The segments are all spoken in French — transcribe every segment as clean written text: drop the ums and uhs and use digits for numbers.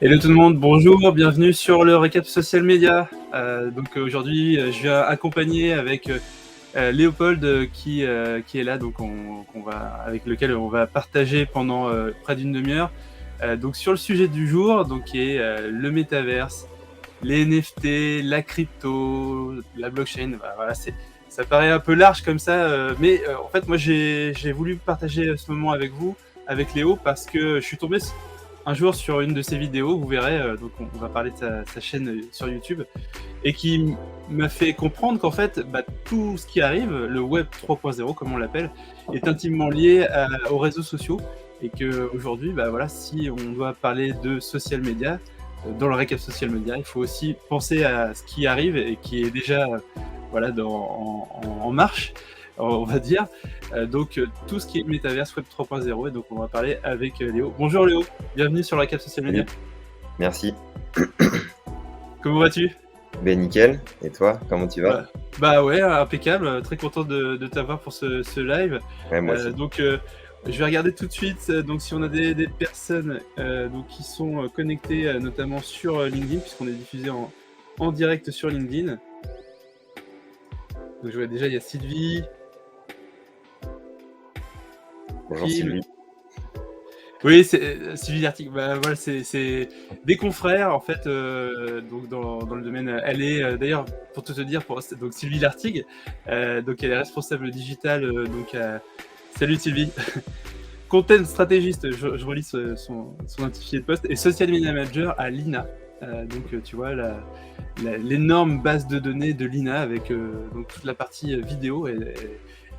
Hello tout le monde, bonjour, bienvenue sur le récap social media. Aujourd'hui, je viens accompagner avec Léopold qui est là, donc avec lequel on va partager pendant près d'une demi-heure. Donc sur le sujet du jour, donc qui est le métaverse, les NFT, la crypto, la blockchain. Voilà, ça paraît un peu large comme ça, mais en fait moi j'ai voulu partager ce moment avec vous, avec Léo, parce que je suis tombé un jour sur une de ses vidéos, vous verrez, donc on va parler de sa chaîne sur YouTube, et qui m'a fait comprendre qu'en fait, tout ce qui arrive, le Web 3.0 comme on l'appelle, est intimement lié aux réseaux sociaux, et qu'aujourd'hui, voilà, si on doit parler de social media, dans le récap social media, il faut aussi penser à ce qui arrive et qui est déjà voilà, en marche, on va dire. Tout ce qui est Metaverse Web 3.0, et donc on va parler avec Léo. Bonjour Léo, bienvenue sur la Cap Social Media. Merci. Comment vas-tu? Ben nickel, et toi, comment tu vas? Bah ouais, impeccable, très content de t'avoir pour ce live. Ouais, moi aussi. Je vais regarder tout de suite donc si on a des personnes donc qui sont connectées notamment sur LinkedIn, puisqu'on est diffusé en direct sur LinkedIn. Donc je vois déjà, il y a Sylvie. Bonjour Sylvie. Oui, c'est Sylvie Lartigue. Voilà, c'est des confrères en fait, donc dans le domaine. Elle est d'ailleurs, pour tout te dire, donc Sylvie Lartigue, donc elle est responsable digital. Salut Sylvie. Content stratégiste, je relis son intitulé de poste, et social media manager à l'INA. Donc tu vois l'énorme base de données de l'INA avec donc toute la partie vidéo, et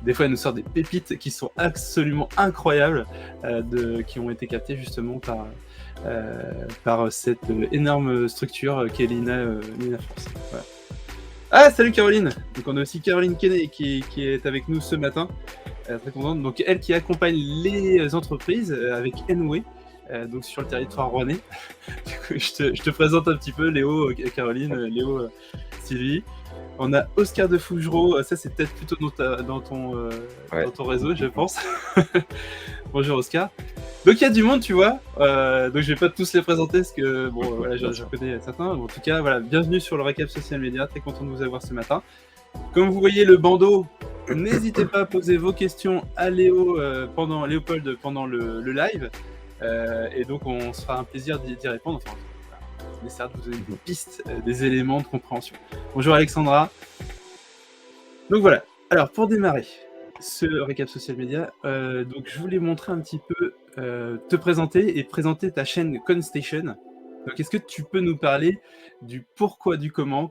des fois elle nous sort des pépites qui sont absolument incroyables, qui ont été captées justement par cette énorme structure qu'est l'INA France. Voilà. Ah, salut Caroline. Donc on a aussi Caroline Kenney qui est avec nous ce matin. Très contente. Donc elle qui accompagne les entreprises avec Enway, donc sur le territoire rouennais. Du coup, je te présente un petit peu Léo, Caroline, Léo, Sylvie. On a Oscar de Fougereau, ça c'est peut-être plutôt dans ton réseau, je pense. Bonjour Oscar. Donc il y a du monde, tu vois. Donc je vais pas tous les présenter parce que voilà, je connais certains. En tout cas, voilà, bienvenue sur le récap social media. Très content de vous avoir ce matin. Comme vous voyez le bandeau, n'hésitez pas à poser vos questions à Léopold pendant le live. Et donc on se fera un plaisir d'y répondre. Enfin, on essaiera de vous donner des pistes, des éléments de compréhension. Bonjour Alexandra. Donc voilà. Alors pour démarrer ce récap social media, donc je voulais montrer un petit peu, te présenter et présenter ta chaîne CoinStation. Donc est-ce que tu peux nous parler du pourquoi, du comment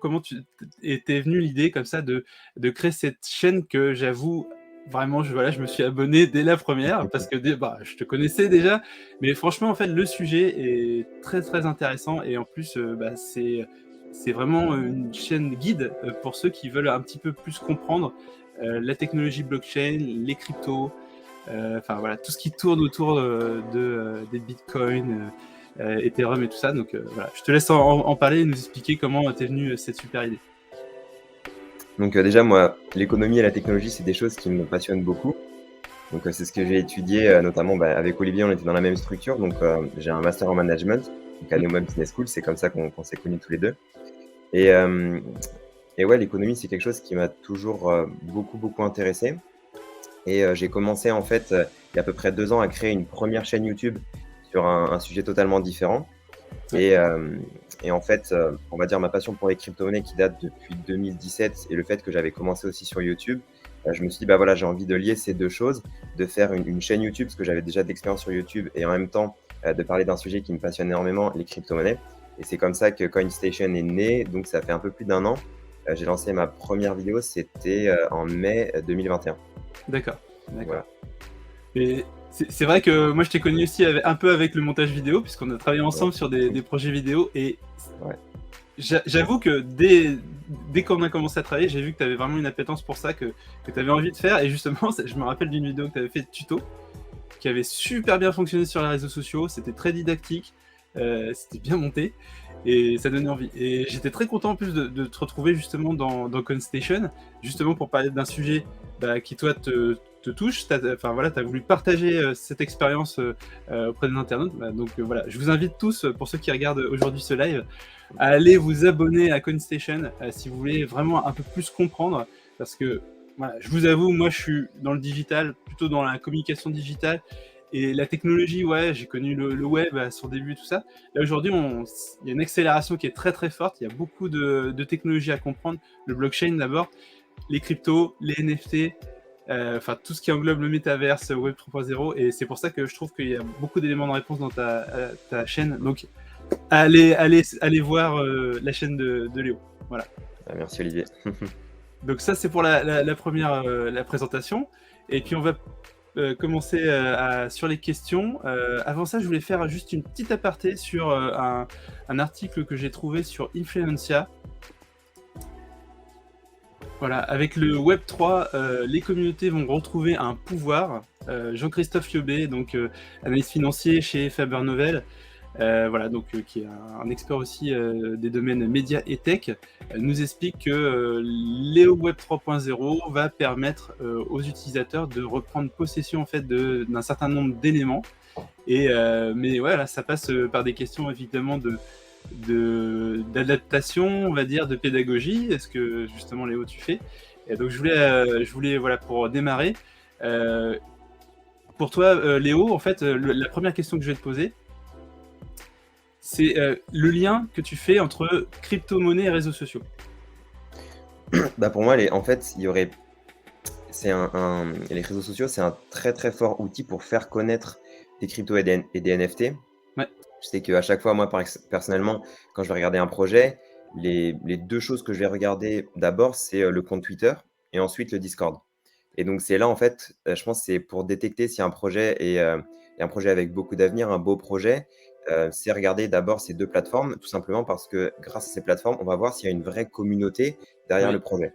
t'es venue l'idée comme ça de créer cette chaîne que j'avoue vraiment, je me suis abonné dès la première parce que je te connaissais déjà, mais franchement en fait le sujet est très très intéressant, et en plus c'est vraiment une chaîne guide pour ceux qui veulent un petit peu plus comprendre la technologie blockchain, les cryptos, enfin voilà, tout ce qui tourne autour des bitcoins, Ethereum et tout ça. Donc voilà, je te laisse en parler et nous expliquer comment t'es venue cette super idée. Donc déjà, moi, l'économie et la technologie, c'est des choses qui me passionnent beaucoup. Donc c'est ce que j'ai étudié, notamment avec Olivier, on était dans la même structure. Donc j'ai un master en management, donc à Neoma Business School, c'est comme ça qu'on s'est connus tous les deux. Et ouais, l'économie, c'est quelque chose qui m'a toujours beaucoup intéressé. Et j'ai commencé en fait, il y a à peu près 2 ans, à créer une première chaîne YouTube sur un sujet totalement différent. Et en fait, on va dire ma passion pour les crypto-monnaies qui date depuis 2017, et le fait que j'avais commencé aussi sur YouTube, je me suis dit, voilà, j'ai envie de lier ces deux choses, de faire une chaîne YouTube, parce que j'avais déjà de l'expérience sur YouTube, et en même temps de parler d'un sujet qui me passionne énormément, les crypto-monnaies. Et c'est comme ça que CoinStation est né, donc ça fait un peu plus d'1 an. J'ai lancé ma première vidéo, c'était en mai 2021. D'accord. Voilà. Et c'est vrai que moi je t'ai connu aussi un peu avec le montage vidéo, puisqu'on a travaillé ensemble sur des projets vidéo, et j'avoue que dès qu'on a commencé à travailler, j'ai vu que tu avais vraiment une appétence pour ça, que tu avais envie de faire. Et justement, je me rappelle d'une vidéo que tu avais fait de tuto, qui avait super bien fonctionné sur les réseaux sociaux. C'était très didactique, c'était bien monté, et ça donnait envie. Et j'étais très content en plus de te retrouver justement dans CoinStation, justement pour parler d'un sujet qui toi te touche, enfin voilà, tu as voulu partager cette expérience auprès des internautes. Bah, donc voilà, je vous invite tous, pour ceux qui regardent aujourd'hui ce live, à aller vous abonner à CoinStation si vous voulez vraiment un peu plus comprendre, parce que voilà, je vous avoue, moi je suis dans le digital, plutôt dans la communication digitale, et la technologie, ouais, j'ai connu le web à son début, tout ça. Là aujourd'hui, il y a une accélération qui est très très forte, il y a beaucoup de technologies à comprendre, le blockchain d'abord, les cryptos, les NFT, enfin tout ce qui englobe le métaverse, Web 3.0, et c'est pour ça que je trouve qu'il y a beaucoup d'éléments de réponse dans ta chaîne. Donc allez voir la chaîne de Léo. Voilà. Merci Olivier. Donc ça c'est pour la première la présentation. Et puis on va commencer sur les questions. Avant ça, je voulais faire juste une petite aparté sur un article que j'ai trouvé sur Influencia. Voilà, avec le Web3, les communautés vont retrouver un pouvoir. Jean-Christophe Yobé, donc analyste financier chez Faber Novel, voilà, donc qui est un expert aussi des domaines médias et tech, nous explique que Léo Web 3.0 va permettre aux utilisateurs de reprendre possession en fait d'un certain nombre d'éléments. Mais voilà, ça passe par des questions évidemment d'adaptation, on va dire, de pédagogie, est-ce que justement Léo tu fais. Et donc je voulais voilà, pour démarrer, pour toi Léo, en fait la première question que je vais te poser, c'est le lien que tu fais entre crypto-monnaie et réseaux sociaux. Bah pour moi, en fait, il y aurait, les réseaux sociaux, c'est un très très fort outil pour faire connaître des cryptos et des NFT. Ouais. Je sais qu'à chaque fois, moi personnellement, quand je vais regarder un projet, les deux choses que je vais regarder d'abord, c'est le compte Twitter et ensuite le Discord. Et donc c'est là, en fait, je pense que c'est pour détecter si un projet est un projet avec beaucoup d'avenir, un beau projet, c'est regarder d'abord ces deux plateformes, tout simplement parce que grâce à ces plateformes, on va voir s'il y a une vraie communauté derrière Oui. le projet.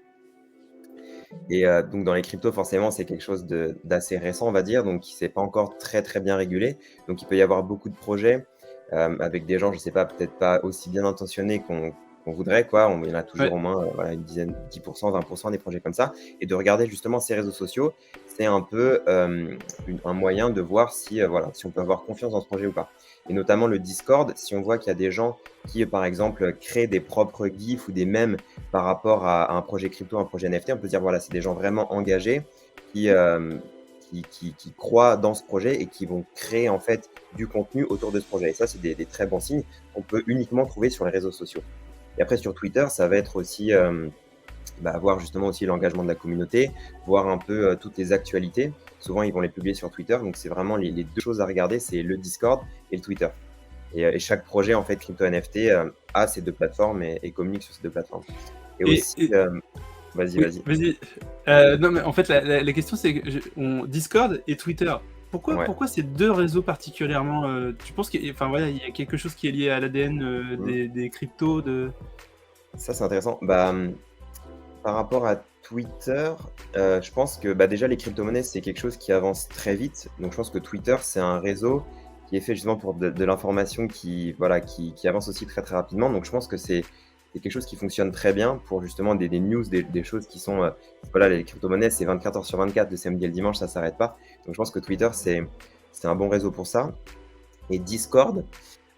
Et donc dans les cryptos, forcément, c'est quelque chose d'assez récent, on va dire, donc c'est pas encore très, très bien régulé. Donc il peut y avoir beaucoup de projets avec des gens, je sais pas, peut-être pas aussi bien intentionnés qu'on voudrait, quoi. Il y en a toujours au moins voilà, une dizaine, 10%, 20% des projets comme ça. Et de regarder justement ces réseaux sociaux, c'est un peu un moyen de voir si, voilà, si on peut avoir confiance dans ce projet ou pas. Et notamment le Discord, si on voit qu'il y a des gens qui, par exemple, créent des propres GIFs ou des mèmes par rapport à un projet crypto, un projet NFT, on peut se dire, voilà, c'est des gens vraiment engagés qui, qui croient dans ce projet et qui vont créer en fait du contenu autour de ce projet. Et ça, c'est des très bons signes qu'on peut uniquement trouver sur les réseaux sociaux. Et après, sur Twitter, ça va être aussi voir justement aussi l'engagement de la communauté, voir un peu toutes les actualités. Souvent, ils vont les publier sur Twitter. Donc, c'est vraiment les deux choses à regarder, c'est le Discord et le Twitter. Et chaque projet, en fait, crypto NFT a ces deux plateformes et communique sur ces deux plateformes. Et aussi, vas-y, oui, vas-y. Non, mais en fait, la question, c'est Discord et Twitter. Pourquoi ces deux réseaux particulièrement tu penses qu'il y a quelque chose qui est lié à l'ADN des cryptos Ça, c'est intéressant. Par rapport à Twitter, je pense que déjà, les crypto-monnaies, c'est quelque chose qui avance très vite. Donc, je pense que Twitter, c'est un réseau qui est fait justement pour de l'information qui avance aussi très, très rapidement. Donc, je pense que c'est quelque chose qui fonctionne très bien pour justement des news, des choses qui sont, voilà, les crypto-monnaies, c'est 24 heures sur 24, de samedi à dimanche, ça s'arrête pas. Donc, je pense que Twitter, c'est un bon réseau pour ça. Et Discord,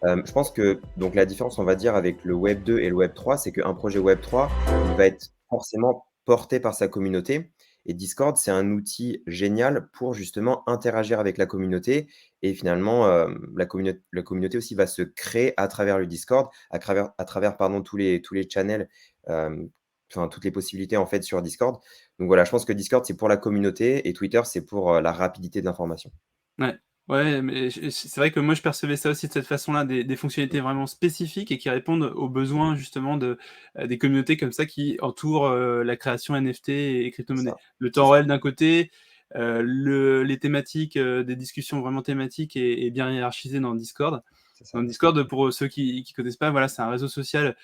je pense que donc la différence, on va dire, avec le Web 2 et le Web 3, c'est qu'un projet Web 3, il va être forcément porté par sa communauté. Et Discord, c'est un outil génial pour justement interagir avec la communauté. Et finalement, la communauté aussi va se créer à travers le Discord, à travers pardon, tous les channels, enfin toutes les possibilités en fait sur Discord. Donc voilà, je pense que Discord, c'est pour la communauté et Twitter, c'est pour la rapidité de l'information. Ouais, ouais, mais c'est vrai que moi je percevais ça aussi de cette façon-là, des fonctionnalités vraiment spécifiques et qui répondent aux besoins justement des communautés comme ça qui entourent la création NFT et C'est crypto-monnaie. ça, Le c'est temps ça, réel d'un côté, les thématiques, des discussions vraiment thématiques et bien hiérarchisées dans Discord. c'est Dans ça. Discord, pour ceux qui connaissent pas, voilà, c'est un réseau social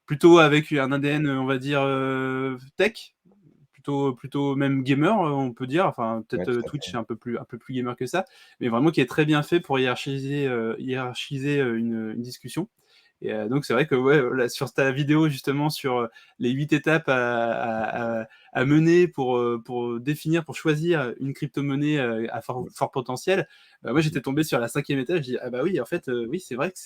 plutôt avec un ADN, on va dire, tech, plutôt même gamer, on peut dire. Enfin, Ouais, peut-être tout à Twitch, fait. c'est un peu plus gamer que ça, mais vraiment qui est très bien fait pour hiérarchiser une discussion. Et donc c'est vrai que ouais, là, sur ta vidéo justement sur les 8 étapes à mener pour définir, pour choisir une crypto-monnaie à fort potentiel, bah, moi j'étais tombé sur la 5e étape, je dis ah bah oui en fait oui c'est vrai que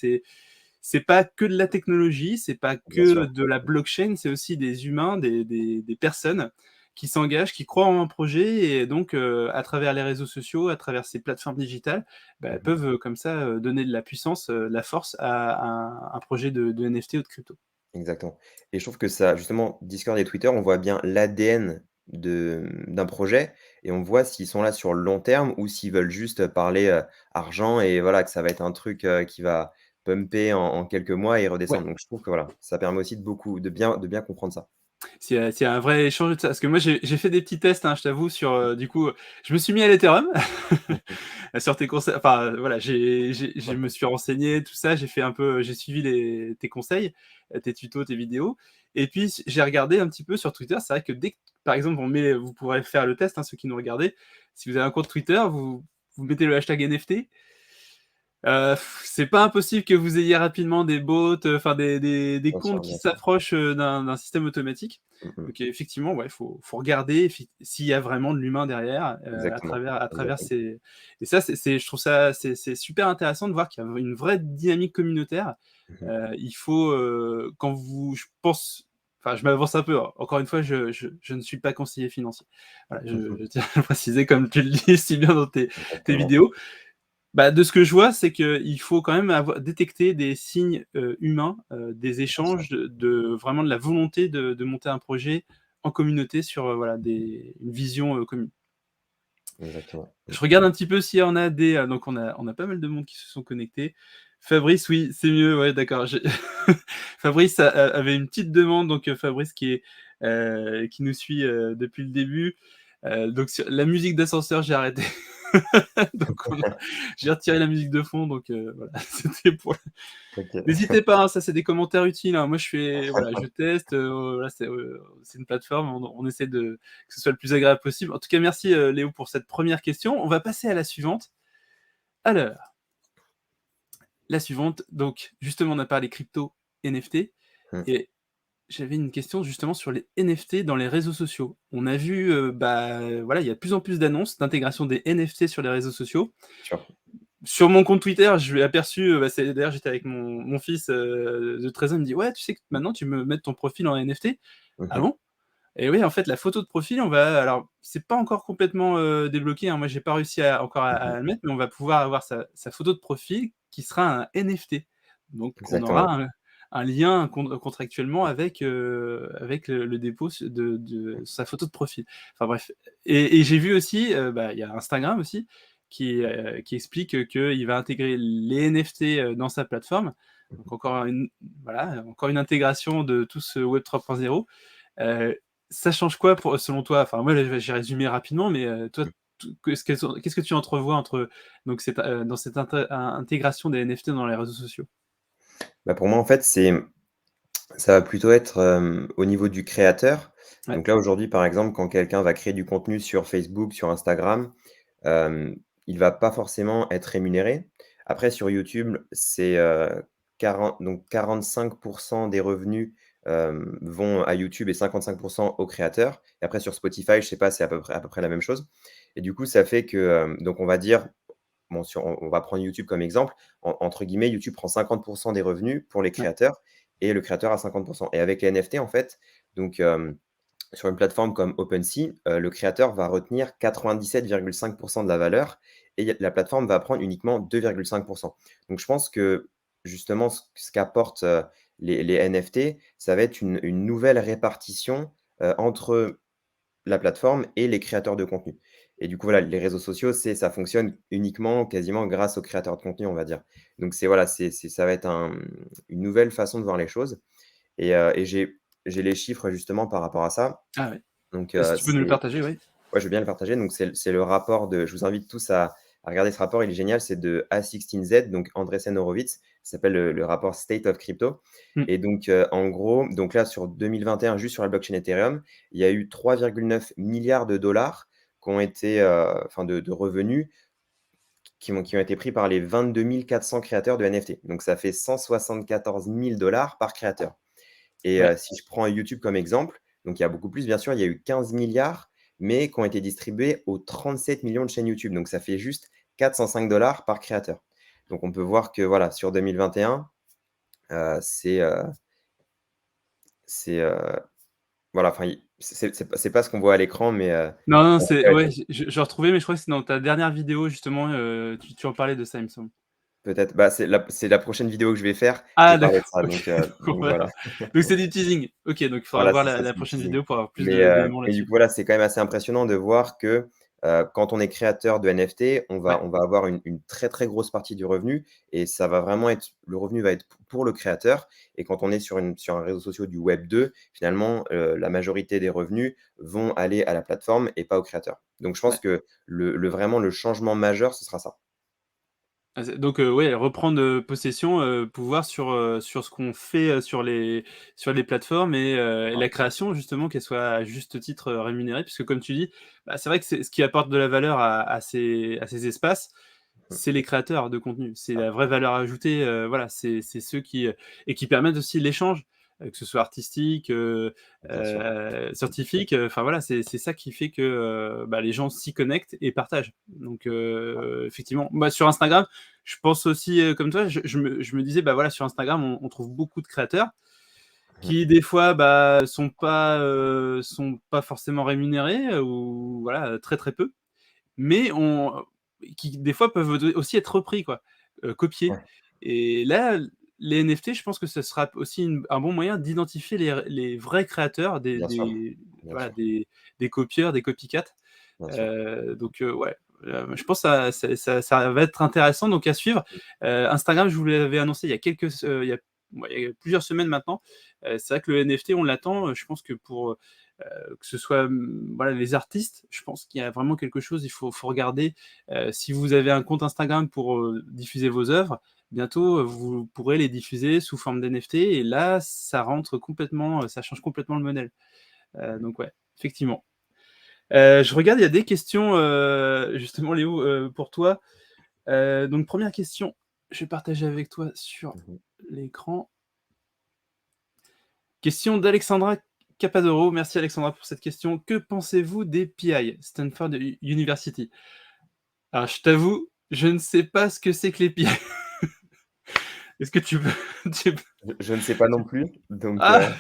c'est pas que de la technologie, c'est pas Bien que sûr. de la blockchain, c'est aussi des humains, des personnes qui s'engagent, qui croient en un projet et donc à travers les réseaux sociaux, à travers ces plateformes digitales, bah, Mmh. peuvent comme ça donner de la puissance, de la force à un projet de NFT ou de crypto. Exactement et je trouve que ça justement, Discord et Twitter, on voit bien l'ADN d'un projet et on voit s'ils sont là sur le long terme ou s'ils veulent juste parler, argent et voilà, que ça va être un truc, qui va pumper en quelques mois et Ouais. redescendre. Donc je trouve que voilà, ça permet aussi de bien comprendre ça. C'est un vrai échange de ça. Parce que moi, j'ai fait des petits tests, hein, je t'avoue, sur, du coup, je me suis mis à l'Ethereum, Mmh sur tes conseils. Enfin, voilà, je me suis renseigné, tout ça, j'ai fait un peu, j'ai suivi tes conseils, tes tutos, tes vidéos. Et puis, j'ai regardé un petit peu sur Twitter. C'est vrai que dès que, par exemple, vous pourrez faire le test, hein, ceux qui nous regardez. Si vous avez un compte Twitter, vous mettez le hashtag NFT. C'est pas impossible que vous ayez rapidement des bots, enfin des Bien comptes sûr, qui bien sûr. s'approchent, d'un système automatique. Mmh mh. Donc effectivement, ouais, faut regarder s'il y a vraiment de l'humain derrière, Exactement, à travers exactement. ces et ça, je trouve ça c'est super intéressant de voir qu'il y a une vraie dynamique communautaire. Mmh mh. Il faut, quand vous je pense enfin, je m'avance un peu, hein. Encore une fois, je ne suis pas conseiller financier. Voilà, je tiens à le préciser comme tu le dis si bien dans tes Exactement. vidéos. Bah, de ce que je vois, c'est qu'il faut quand même détecter des signes, humains, des Bien sûr. échanges, vraiment de la volonté de monter un projet en communauté sur, voilà, une vision, commune. Exactement. Mmh. Je regarde un petit peu s'il y en a donc on a pas mal de monde qui se sont connectés. Fabrice, oui, c'est mieux, ouais, d'accord. Fabrice avait une petite demande, donc Fabrice qui nous suit, depuis le début. Donc sur la musique d'ascenseur, j'ai arrêté. Donc j'ai retiré la musique de fond, donc voilà, c'était pour OK. n'hésitez pas, hein, ça c'est des commentaires utiles, hein. Moi je fais voilà, je teste, voilà, c'est une plateforme, on essaie que ce soit le plus agréable possible. En tout cas, merci, Léo pour cette première question. On va passer à la suivante. Alors, la suivante, donc justement, on a parlé crypto, NFT Mmh. et j'avais une question justement sur les NFT dans les réseaux sociaux. On a vu, bah, voilà, il y a de plus en plus d'annonces d'intégration des NFT sur les réseaux sociaux. Sûr. Sur mon compte Twitter, je l'ai aperçu, bah, d'ailleurs, j'étais avec mon fils, de 13 ans, il me dit: «Ouais, tu sais que maintenant tu peux mettre ton profil en NFT?» Mmh «Ah mh. bon?» Et oui, en fait, la photo de profil, alors c'est pas encore complètement, débloqué, hein, moi j'ai pas réussi Mmh mh. à le mettre, mais on va pouvoir avoir sa photo de profil qui sera un NFT. Donc on Exactement. aura un lien contractuellement avec le dépôt de sa photo de profil. Enfin bref et j'ai vu aussi, bah, il y a Instagram aussi qui explique qu'il va intégrer les NFT, dans sa plateforme. Mmh Donc mh. encore une intégration de tout ce Web 3.0. Heu, Ça change quoi selon toi? Enfin moi là, j'ai résumé rapidement, mais toi, Mmh. qu'est-ce que tu entrevois entre donc dans cette intégration des NFT dans les réseaux sociaux? Bah, pour moi, en fait, ça va plutôt être, au niveau du créateur. Ouais, Donc là, aujourd'hui, par exemple, quand quelqu'un va créer du contenu sur Facebook, sur Instagram, hem, il va pas forcément être rémunéré. Après sur YouTube, c'est, 45 des revenus, vont à YouTube et 55 aux créateurs. Et après sur Spotify, je sais pas, c'est à peu près la même chose. Et du coup, ça fait que, donc on va dire, bon, on va prendre YouTube comme exemple. Entre guillemets, YouTube prend 50 des revenus pour les ouais, créateurs et le créateur a 50. Et avec les NFT, en fait, donc sur une plateforme comme OpenSea, le créateur va retenir 97,5 de la valeur et la plateforme va prendre uniquement 2,5. Donc je pense que justement ce qu'apportent, les NFT, ça va être une nouvelle répartition, entre la plateforme et les créateurs de contenu. Et du coup, voilà, les réseaux sociaux, ça fonctionne uniquement, quasiment grâce aux créateurs de contenu, on va dire. Donc c'est voilà, ça va être une nouvelle façon de voir les choses et j'ai les chiffres justement par rapport à ça. ah ouais. Donc Si tu peux nous le partager, oui. ouais, je veux bien le partager. Donc c'est le rapport de je vous invite tous à regarder ce rapport, il est génial, c'est de A16Z, donc Andreessen Horowitz, ça s'appelle le rapport State of Crypto. Mmh. Et donc en gros, donc là sur 2021, juste sur la blockchain Ethereum, il y a eu 3,9 milliards de dollars qui ont été, enfin de revenus qui ont été pris par les 22 400 créateurs de NFT. Donc, ça fait 174 000 $ par créateur. Et Ouais. si je prends YouTube comme exemple, donc il y a beaucoup plus, bien sûr, il y a eu 15 milliards, mais qui ont été distribués aux 37 millions de chaînes YouTube. Donc, ça fait juste 405 $ par créateur. Donc, on peut voir que voilà, sur 2021, c'est voilà, enfin, c'est pas ce qu'on voit à l'écran, mais Non, non, c'est ouais, ouais, je retrouvais, mais je crois que c'est dans ta dernière vidéo justement, tu en parlais de ça, il me semble. peut-être, bah, c'est la prochaine vidéo que je vais faire. Je Ah vais parler de d'accord, ça, OK. Donc donc voilà. voilà. Donc c'est du teasing. OK, donc il faudra Voilà, voir c'est ça, la c'est du prochaine teasing. vidéo pour avoir plus Mais, d'éléments mais du là-dessus. coup, voilà, c'est quand même assez impressionnant de voir que quand on est créateur de NFT, on Ouais, va, on va avoir une très très grosse partie du revenu et ça va vraiment être, le revenu va être pour le créateur. Et quand on est sur un réseau social du Web 2, finalement, la majorité des revenus vont aller à la plateforme et pas au créateur. Donc je pense ouais. que vraiment le changement majeur, ce sera ça. Ah c'est donc ouais, reprendre, possession, pouvoir sur ce qu'on fait, sur les plateformes et Ouais, la création justement, qu'elle soit à juste titre, rémunérée. Puisque comme tu dis, bah, c'est vrai que c'est ce qui apporte de la valeur à ces espaces, c'est les créateurs de contenu. C'est la vraie valeur ajoutée, voilà, c'est ceux qui permettent aussi l'échange, que ce soit artistique, bien sûr. scientifique, enfin voilà, c'est ça qui fait que, bah, les gens s'y connectent et partagent. Donc effectivement, moi sur Instagram, je pense aussi, comme toi, je me disais, bah, voilà, sur Instagram, on trouve beaucoup de créateurs Mhm. qui des fois, bah, sont pas forcément rémunérés, ou voilà, très, très peu, mais qui des fois peuvent aussi être repris quoi, copiés. Ouais, Et là, les NFT, je pense que ce sera aussi un bon moyen d'identifier les vrais créateurs bien sûr, bien voilà, sûr, des copieurs, des copycats. bien sûr. Donc ouais, je pense que ça va être intéressant donc à suivre. Instagram, je vous l'avais annoncé il y a plusieurs semaines maintenant. C'est vrai que le NFT, on l'attend, je pense que pour, que ce soit, voilà, les artistes, je pense qu'il y a vraiment quelque chose, il faut regarder, si vous avez un compte Instagram pour, diffuser vos œuvres, bientôt, vous pourrez les diffuser sous forme d'NFT et là, ça rentre complètement, ça change complètement le modèle. Donc ouais, effectivement. Je regarde, il y a des questions, justement Léo, pour toi. Donc première question, je vais partager avec toi sur Mhm. l'écran. Question d'Alexandra Capadoro. Merci Alexandra pour cette question. Que pensez-vous des PI, Stanford University? Alors je t'avoue, je ne sais pas ce que c'est que les PI. Est-ce que tu peux Je ne sais pas non plus, donc Ah!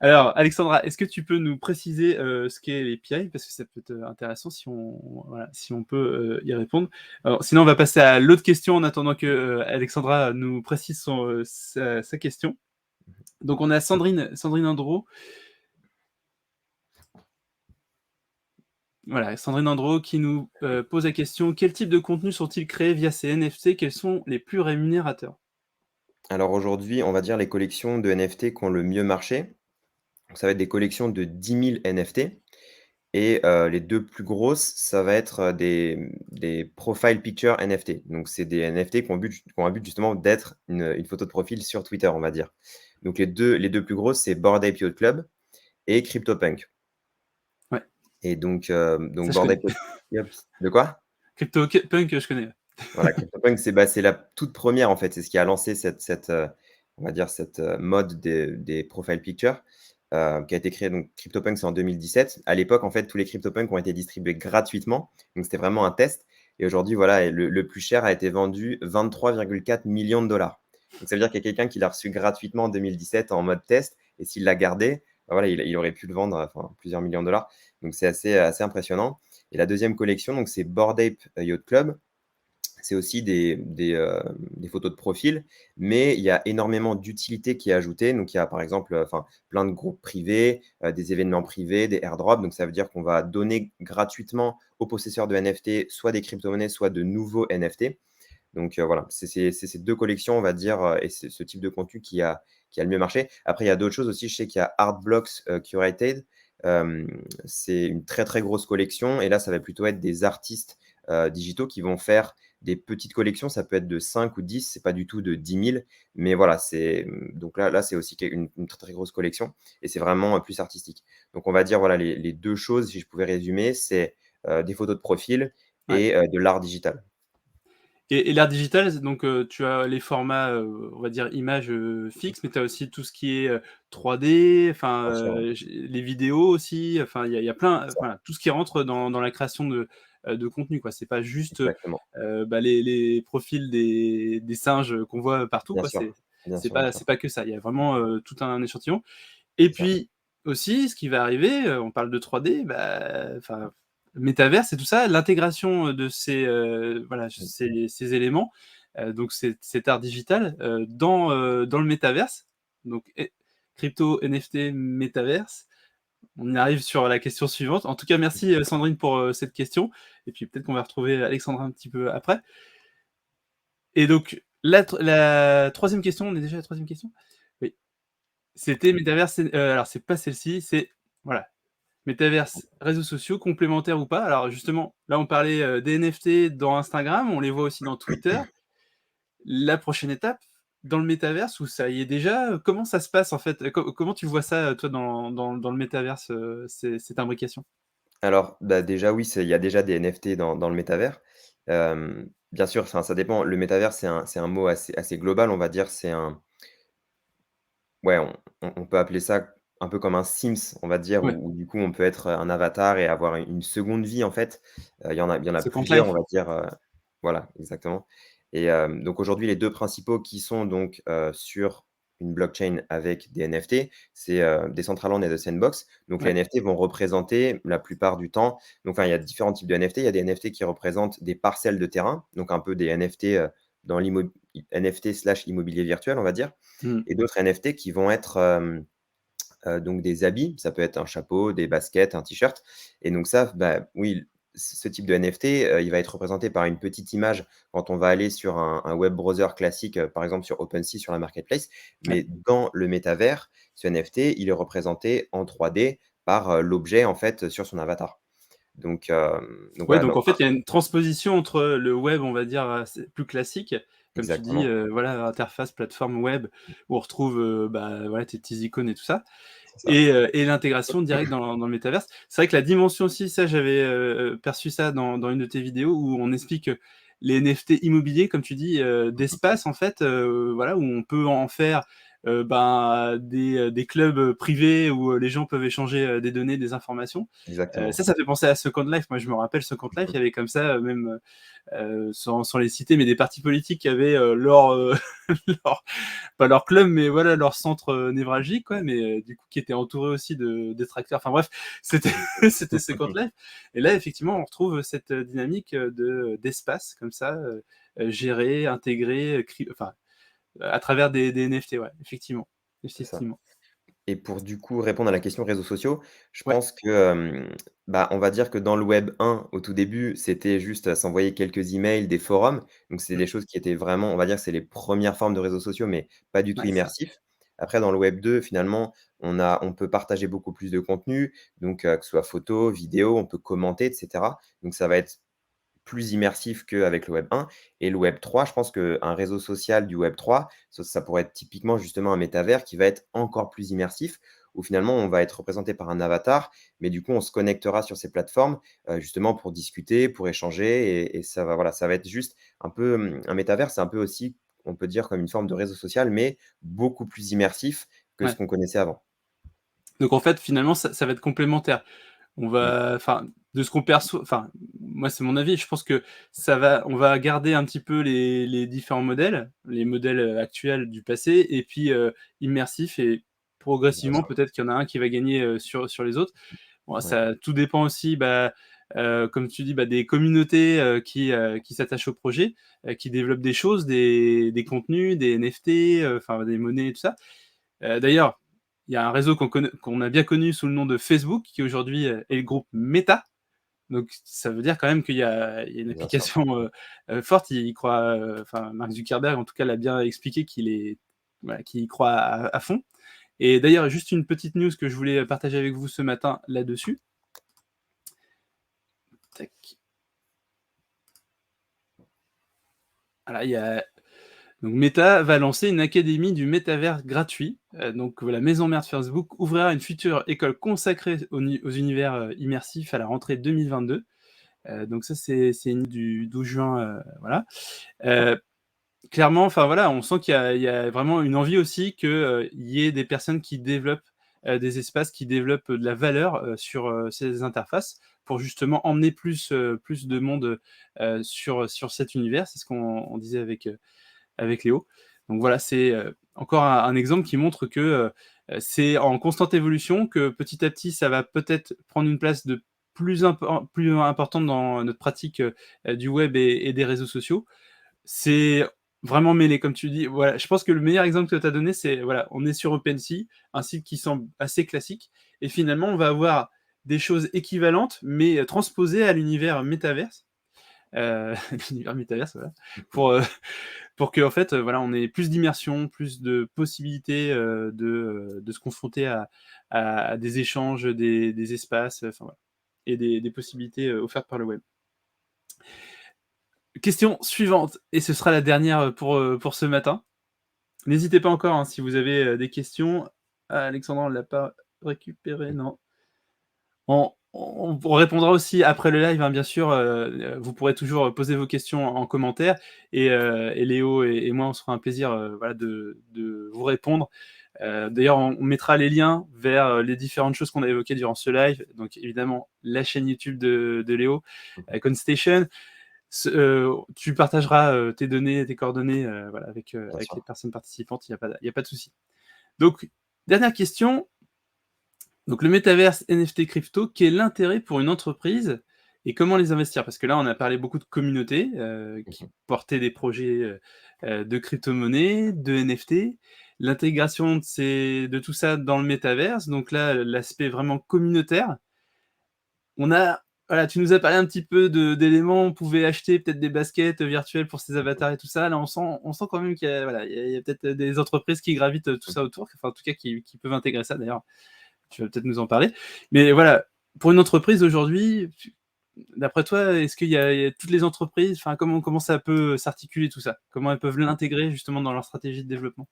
Alors Alexandra, est-ce que tu peux nous préciser, ce qu'est les PI? Parce que ça peut être, intéressant si on peut, y répondre. Alors sinon on va passer à l'autre question en attendant que, Alexandra nous précise sa question. Donc on a Sandrine Andro. Voilà, Sandrine Andro qui nous, pose la question: «Quel type de contenus sont-ils créés via ces NFT? Quels sont les plus rémunérateurs?» alors aujourd'hui, on va dire les collections de NFT qui ont le mieux marché. Donc ça va être des collections de 10 000 NFT et les 2 plus grosses, ça va être, des profile picture NFT. Donc c'est des NFT qui ont un but justement d'être une photo de profil sur Twitter, on va dire. Donc les deux plus grosses, c'est Bored Ape Yacht Club et CryptoPunk. Ouais, Et donc ça je Bored connais. Ape Yacht de quoi? CryptoPunk, je connais. Voilà, CryptoPunk, c'est la toute première en fait. C'est ce qui a lancé on va dire cette, mode des profile pictures, qui a été créée donc CryptoPunk, c'est en 2017. À l'époque, en fait, tous les CryptoPunk ont été distribués gratuitement, donc c'était vraiment un test et aujourd'hui, voilà et le plus cher a été vendu 23,4 millions de dollars. Donc ça veut dire qu'il y a quelqu'un qui l'a reçu gratuitement en 2017 en mode test et s'il l'a gardé, bah, voilà, il aurait pu le vendre, enfin, plusieurs millions de dollars. Donc c'est assez impressionnant et la deuxième collection, donc c'est Bored Ape Yacht Club. C'est aussi des photos de profil, mais il y a énormément d'utilité qui est ajoutée. Donc, il y a par exemple, enfin, plein de groupes privés, des événements privés, des airdrops. Donc, ça veut dire qu'on va donner gratuitement aux possesseurs de NFT soit des crypto-monnaies, soit de nouveaux NFT. Donc, voilà, c'est ces 2 collections, on va dire, et c'est ce type de contenu qui a le mieux marché. Après, il y a d'autres choses aussi. Je sais qu'il y a Artblocks, Curated. C'est une très, très grosse collection et là, ça va plutôt être des artistes, digitaux qui vont faire des petites collections. Ça peut être de 5 ou 10, c'est pas du tout de 10 000, mais voilà, donc là, c'est aussi une très, très grosse collection et c'est vraiment, plus artistique. Donc on va dire, voilà, les 2 choses, si je pouvais résumer, c'est, des photos de profil Ouais. et de l'art digital. Et l'art digital, c'est donc, tu as les formats, on va dire images, fixes, mais tu as aussi tout ce qui est, 3D, enfin, Bien sûr, ouais, j les vidéos aussi, enfin il y a plein, c'est ça, voilà, tout ce qui rentre dans la création de contenu, quoi. C'est pas juste, exactement. bah, les profils des singes, qu'on voit partout, Bien quoi. sûr, bien sûr, bien sûr. C'est pas que ça. Il y a vraiment, tout un échantillon. Et C'est ça. puis aussi, ce qui va arriver, on parle de 3D, bah, enfin, métavers et tout ça, l'intégration, de ces, voilà, Mmh. ces éléments, donc cet art digital, dans le métaverse, donc crypto, NFT, métaverse. On y arrive sur la question suivante. En tout cas, merci, Sandrine pour, cette question et puis peut-être qu'on va retrouver Alexandra un petit peu après. Et donc la 3e question, on est déjà à la 3e question? Oui. C'était métaverse, alors c'est pas celle-ci, c'est voilà, métaverse, réseaux sociaux, complémentaires ou pas? Alors justement, là on parlait, des NFT dans Instagram, on les voit aussi dans Twitter. La prochaine étape, dans le métaverse où ça y est déjà, comment ça se passe en fait? Comment tu vois ça, toi dans le métaverse, cette imbrication? Alors, bah, déjà oui, il y a déjà des NFT dans le métavers. Bien sûr, enfin, ça dépend. Le métavers, c'est un mot assez global, on va dire. C'est un Ouais, on peut appeler ça un peu comme un Sims, on va dire, Ouais, où du coup on peut être un avatar et avoir une seconde vie en fait. Il y en a Second plusieurs, on Life. va dire, voilà, exactement. Et donc aujourd'hui, les 2 principaux qui sont donc, sur une blockchain avec des NFT, c'est, Decentraland et The Sandbox. Donc les Ouais, NFT vont représenter la plupart du temps, donc enfin, il y a différents types de NFT. Il y a des NFT qui représentent des parcelles de terrain, donc un peu des NFT, dans NFT/immobilier virtuel, on va dire, mmh, et d'autres NFT qui vont être, donc des habits. Ça peut être un chapeau, des baskets, un t-shirt, et donc ça, bah, oui, ce type de NFT, il va être représenté par une petite image quand on va aller sur un web browser classique, par exemple sur OpenSea, sur la marketplace. ouais. Mais dans le métavers, ce NFT, il est représenté en 3D par, l'objet, en fait, sur son avatar. Donc Ouais, voilà, donc donc en fait, il y a une transposition entre le web, on va dire, c'est plus classique, comme tu dis, exactement, voilà, interface, plateforme web, où on retrouve, bah, voilà, tes petites icônes et tout ça. c'est ça. Et l'intégration directe dans le métaverse. C'est vrai que la dimension aussi, ça j'avais, perçu ça dans une de tes vidéos où on explique, les NFT immobiliers, comme tu dis, d'espace en fait, voilà, où on peut en faire, ben, des clubs, privés où, les gens peuvent échanger, des données, des informations. Exactement. Ça fait penser à Second Life. Moi, je me rappelle Second Life, il y avait comme ça, même, sans les citer, mais des partis politiques qui avaient, leur, leur pas leur club, mais voilà, leur centre, névralgique, quoi, mais du coup, qui était entouré aussi de détracteurs. Enfin bref, c'était c'était Second Life. Et là, effectivement, on retrouve cette, dynamique, d'espace comme ça, géré, intégré, enfin, à travers des NFT, ouais, effectivement, C'est ça. effectivement. Et pour du coup répondre à la question réseaux sociaux, je Ouais, pense que, bah, on va dire que dans le web 1, au tout début, c'était juste, s'envoyer quelques emails, des forums. Donc c'est mmh, des choses qui étaient vraiment, on va dire, c'est les premières formes de réseaux sociaux, mais pas du tout ouais, c'est ça. immersifs. Après dans le web 2, finalement, on peut partager beaucoup plus de contenu, donc que ce soit photo, vidéo, on peut commenter et cetera. Donc ça va être plus immersif qu'avec le web 1, et le web 3, je pense qu'un réseau social du web 3, ça pourrait être typiquement justement un métavers qui va être encore plus immersif, où finalement on va être représenté par un avatar, mais du coup on se connectera sur ces plateformes, justement pour discuter, pour échanger, et ça va, voilà, ça va être juste un peu, un métavers, c'est un peu aussi, on peut dire, comme une forme de réseau social, mais beaucoup plus immersif que ce Ouais. qu'on connaissait avant. Donc en fait, finalement, ça va être complémentaire. On Mmh, va enfin, de ce qu'on perçoit enfin, moi, c'est mon avis, je pense que on va garder un petit peu les différents modèles, les modèles, actuels du passé et puis, immersifs et bien progressivement, sûr, peut-être qu'il y en a un qui va gagner, sur les autres. Bon, ouais, ça tout dépend aussi, bah, comme tu dis, bah, des communautés, qui s'attachent au projet, qui développent des choses, des contenus, des NFT, enfin des monnaies et tout ça. D'ailleurs, il y a un réseau qu'on a bien connu sous le nom de Facebook, qui aujourd'hui, est le groupe Meta. Donc ça veut dire quand même qu'il y a une bien sûr. application, forte. Il y croit, enfin Mark Zuckerberg en tout cas l'a bien expliqué qu'il est voilà, qu'il y croit à fond. Et d'ailleurs, juste une petite news que je voulais partager avec vous ce matin là-dessus. Tac. Voilà, il y a donc Meta va lancer une académie du métavers gratuit. Donc la maison mère de Facebook ouvrira une future école consacrée aux univers, immersifs à la rentrée 2022. Donc ça, c'est une du 12 juin, voilà. Heu, Clairement, enfin voilà, on sent qu'il y a vraiment une envie aussi que, il y ait des personnes qui développent, des espaces qui développent, de la valeur, sur, ces interfaces pour justement emmener plus de monde, sur cet univers. C'est ce qu'on disait avec Léo. Donc voilà, c'est, encore un exemple qui montre que, c'est en constante évolution, que petit à petit, ça va peut-être prendre une place de plus importante dans notre pratique, du web et des réseaux sociaux. C'est vraiment mêlé, comme tu dis. Voilà, je pense que le meilleur exemple que tu as donné, c'est voilà, on est sur OpenSea, un site qui semble assez classique et finalement, on va avoir des choses équivalentes, mais transposées à l'univers métaverse, l'univers métaverse, voilà, pour, pour qu'en fait, voilà, on ait plus d'immersion, plus de possibilités, de se confronter à des échanges, des espaces, enfin voilà et des possibilités, offertes par le web. Question suivante et ce sera la dernière, pour ce matin. N'hésitez pas encore, hein, si vous avez, des questions. Ah, Alexandra, on l'a pas récupéré, non. On répondra aussi après le live, hein, bien sûr, vous pourrez toujours, poser vos questions en commentaire et Léo et moi, on se fera un plaisir, voilà, de vous répondre. D'ailleurs, on mettra les liens vers, les différentes choses qu'on a évoquées durant ce live. Donc évidemment, la chaîne YouTube de Léo, Constation. Tu partageras, tes données, tes coordonnées, voilà, Bien avec les sûr. personnes participantes, il y a pas de souci. Donc, dernière question, donc le métaverse, NFT, crypto, quel est l'intérêt pour une entreprise et comment les investir? Parce que là, on a parlé beaucoup de communautés, qui Mmh. portaient des projets, de crypto-monnaie, de NFT, l'intégration de tout ça dans le métaverse, donc là, l'aspect vraiment communautaire. On a Voilà, tu nous as parlé un petit peu d'éléments, on pouvait acheter peut-être des baskets, virtuelles pour ses avatars et tout ça. Là, on sent quand même qu'il y a voilà, il y a peut-être, des entreprises qui gravitent, tout ça Mmh. autour, enfin en tout cas qui peuvent intégrer ça d'ailleurs, tu vas peut-être nous en parler. Mais voilà, pour une entreprise aujourd'hui, d'après toi, est-ce qu'il y a toutes les entreprises, enfin comment ça peut s'articuler tout ça? Comment elles peuvent l'intégrer justement dans leur stratégie de développement?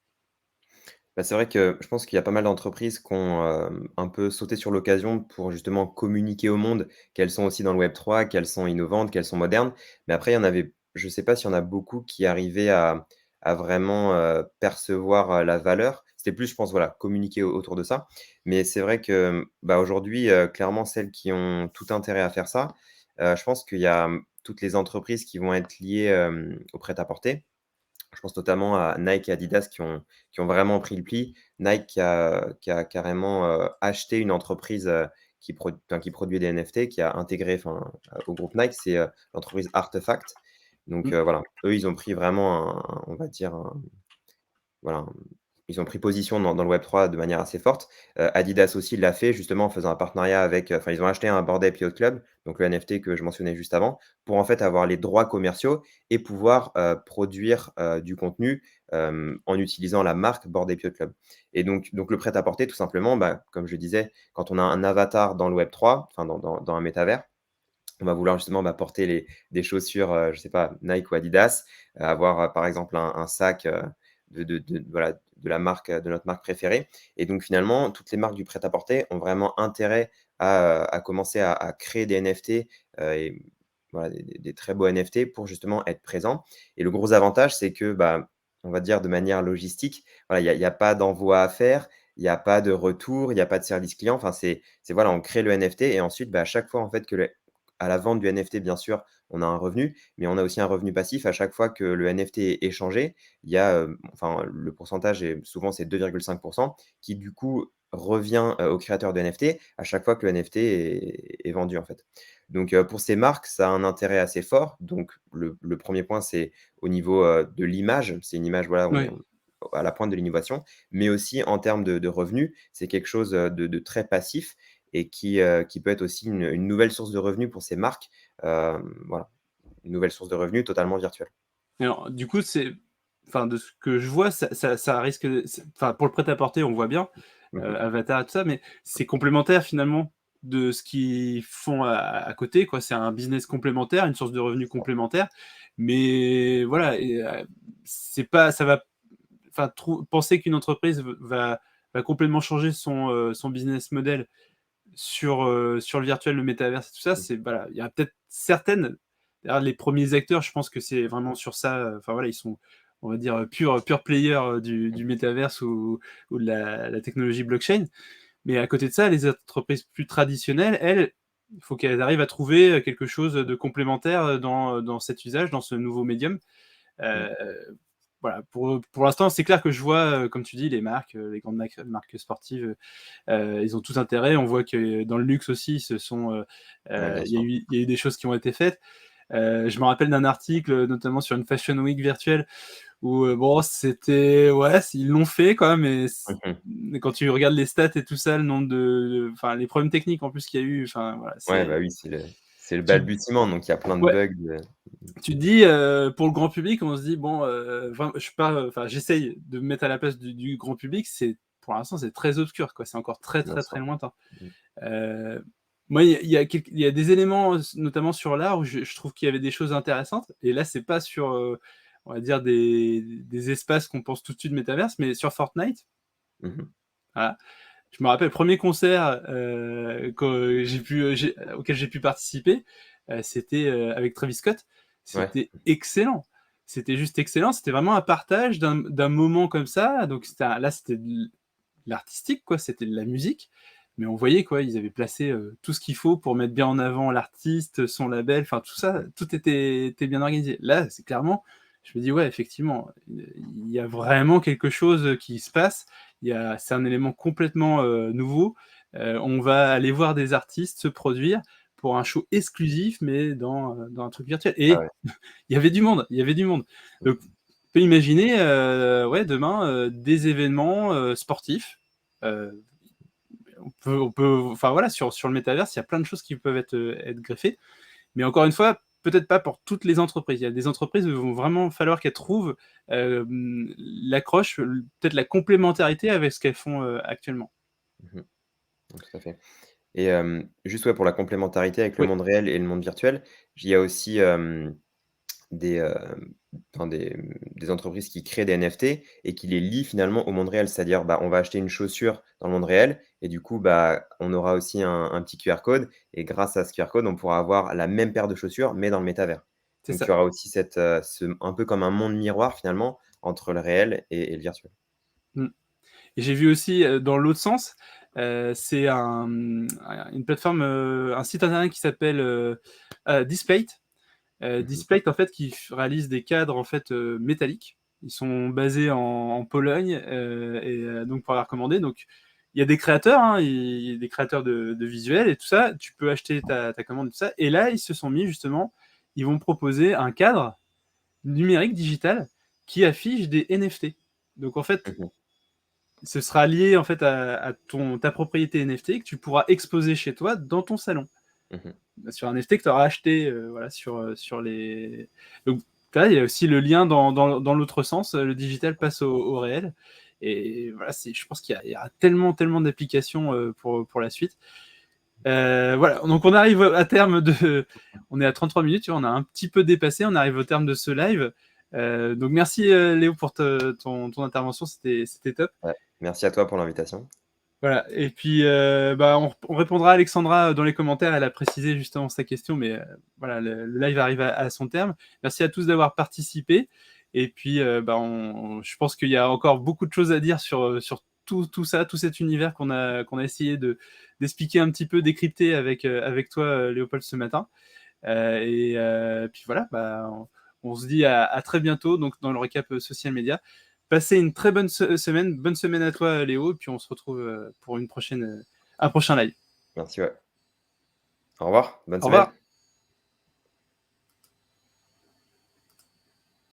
Bah, c'est vrai que je pense qu'il y a pas mal d'entreprises qui ont, un peu sauté sur l'occasion pour justement communiquer au monde qu'elles sont aussi dans le web 3, qu'elles sont innovantes, qu'elles sont modernes. Mais après, il y en avait je sais pas s'il y en a beaucoup qui arrivaient à vraiment, percevoir, la valeur. C'était plus, je pense, voilà, communiquer autour de ça. Mais c'est vrai que, bah, aujourd'hui, clairement, celles qui ont tout intérêt à faire ça, je pense qu'il y a, toutes les entreprises qui vont être liées, au prêt-à-porter. Je pense notamment à Nike et Adidas qui ont vraiment pris le pli. Nike qui a carrément, acheté une entreprise, qui produit des NFT, qui a intégré enfin, au groupe Nike, c'est, l'entreprise Artefact. Donc, Mmh, voilà, eux, ils ont pris vraiment on va dire voilà, ils ont pris position dans le web 3 de manière assez forte. Adidas aussi l'a fait justement en faisant un partenariat avec, enfin ils ont acheté un Bored Ape Yacht Club, donc le NFT que je mentionnais juste avant, pour en fait avoir les droits commerciaux et pouvoir, produire, du contenu, en utilisant la marque Bored Ape Yacht Club. Et donc le prêt-à-porter tout simplement, bah, comme je disais, quand on a un avatar dans le web 3, enfin dans un métavers, on va vouloir justement, bah, porter des chaussures, je sais pas, Nike ou Adidas, avoir, par exemple un sac, voilà, de la marque, de notre marque préférée. Et donc finalement, toutes les marques du prêt-à-porter ont vraiment intérêt à commencer à créer des NFT, et voilà, des très beaux NFT pour justement être présents. Et le gros avantage, c'est que, bah, on va dire de manière logistique, voilà, il y a pas d'envoi à faire, il y a pas de retour, il y a pas de service client. Enfin, c'est voilà, on crée le NFT et ensuite, bah, à chaque fois en fait que à la vente du NFT, bien sûr, on a un revenu, mais on a aussi un revenu passif à chaque fois que le NFT est échangé. Il y a, enfin, le pourcentage est souvent c'est 2,5 qui du coup revient, au créateur de NFT à chaque fois que le NFT est vendu, en fait. Donc, pour ces marques, ça a un intérêt assez fort. Donc le 1er point, c'est au niveau, de l'image. C'est une image, voilà, on est oui. à la pointe de l'innovation, mais aussi en termes de revenus, c'est quelque chose, de très passif et qui peut être aussi une nouvelle source de revenus pour ces marques. Voilà, une nouvelle source de revenus totalement virtuelle. Et alors, du coup, enfin, de ce que je vois, ça risque, enfin, pour le prêt-à-porter, on voit bien, Mmh mh. Avatar et tout ça, mais c'est complémentaire finalement de ce qu'ils font à côté, quoi. C'est un business complémentaire, une source de revenus complémentaire, mais voilà, c'est pas, ça va, enfin, penser qu'une entreprise va complètement changer son business model, sur le virtuel, le métaverse et tout ça, c'est voilà, il y a peut-être certaines, d'ailleurs les premiers acteurs, je pense que c'est vraiment sur ça, enfin voilà, ils sont, on va dire, pure player du métaverse ou de la technologie blockchain. Mais à côté de ça, les entreprises plus traditionnelles, elles, il faut qu'elles arrivent à trouver quelque chose de complémentaire dans cet usage, dans ce nouveau médium. Mmh. Euh, voilà, pour l'instant, c'est clair que je vois, comme tu dis, les marques, les grandes marques sportives, ils ont tout intérêt. On voit que dans le luxe aussi, Ouais, bien il y a sûr. eu des choses qui ont été faites. Je me rappelle d'un article, notamment sur une Fashion Week virtuelle, où bon, c'était ouais, ils l'ont fait quoi, Mmh. mais quand tu regardes les stats et tout ça, le nombre enfin les problèmes techniques en plus qu'il y a eu, enfin voilà, Ouais, bah, oui, c'est le tu, balbutiement, donc il y a plein de ouais, bugs, tu te dis pour le grand public, on se dit bon, je suis pas, enfin j'essaye de me mettre à la place du grand public, c'est pour l'instant c'est très obscur quoi, c'est encore très bien très très sûr. lointain. Mmh. Moi, il y a des éléments, notamment sur l'art, où je trouve qu'il y avait des choses intéressantes. Et là, c'est pas sur, on va dire, des espaces qu'on pense tout de suite métaverse, mais sur Fortnite. Mmh. Voilà. Je me rappelle, le premier concert auquel j'ai pu participer, c'était avec Travis Scott. Ouais. C'était excellent. C'était juste excellent. C'était vraiment un partage d'un moment comme ça. Donc, là, c'était de l'artistique, quoi. C'était de la musique. Mais on voyait, quoi, ils avaient placé tout ce qu'il faut pour mettre bien en avant l'artiste, son label, enfin tout ça, tout était bien organisé. Là, c'est clairement, je me dis, ouais, effectivement, il y a vraiment quelque chose qui se passe. C'est un élément complètement nouveau. On va aller voir des artistes se produire pour un show exclusif, mais dans un truc virtuel. Ah Et ouais. il y avait du monde, il y avait du monde. Donc, Mmh. on peut imaginer, ouais, demain, des événements sportifs. Euh, enfin voilà, sur le métaverse, il y a plein de choses qui peuvent être greffées. Mais encore une fois, peut-être pas pour toutes les entreprises. Il y a des entreprises où il va vraiment falloir qu'elles trouvent l'accroche, peut-être la complémentarité avec ce qu'elles font actuellement. Mmh. Tout à fait. Et juste, ouais, pour la complémentarité avec le Oui, monde réel et le monde virtuel, il y a aussi, des, enfin des entreprises qui créent des NFT et qui les lient finalement au monde réel. C'est-à-dire, bah, on va acheter une chaussure dans le monde réel et du coup, bah, on aura aussi un petit QR code et grâce à ce QR code, on pourra avoir la même paire de chaussures, mais dans le métavers. c'est Donc il ça. y aura aussi un peu comme un monde miroir finalement entre le réel et le virtuel. Mm. Et j'ai vu aussi dans l'autre sens, c'est une plateforme, un site internet qui s'appelle Displate. Mmh. Displate, en fait, réalise des cadres en fait métalliques. Ils sont basés en Pologne donc pour la recommander. Donc il y a des créateurs, hein, il y a des créateurs de visuels et tout ça. Tu peux acheter ta commande et tout ça. Et là, ils se sont mis justement, ils vont proposer un cadre numérique digital qui affiche des NFT. Donc en fait, Mmh. ce sera lié en fait à ta propriété NFT que tu pourras exposer chez toi dans ton salon Mmh. sur un NFT que tu auras acheté voilà, sur les. Donc, là, il y a aussi le lien dans l'autre sens, le digital passe au réel. Et voilà, je pense qu'il y a tellement, tellement d'applications pour la suite. Voilà, donc on arrive à terme de. On est à 33 minutes, tu vois, on a un petit peu dépassé, on arrive au terme de ce live. Donc merci Léo pour ton intervention, c'était top. Ouais. Merci à toi pour l'invitation. Voilà, et puis bah, on répondra à Alexandra dans les commentaires, elle a précisé justement sa question, mais voilà, le live arrive à son terme. Merci à tous d'avoir participé, et puis bah, je pense qu'il y a encore beaucoup de choses à dire sur tout ça, tout cet univers qu'on a essayé d'expliquer un petit peu, décrypter avec toi, Léopold, ce matin. Puis voilà, bah, on se dit à très bientôt donc dans le récap social média. Passez une très bonne semaine. Bonne semaine à toi, Léo. Et puis on se retrouve pour un prochain live. Merci, ouais. Au revoir, bonne Au semaine. revoir.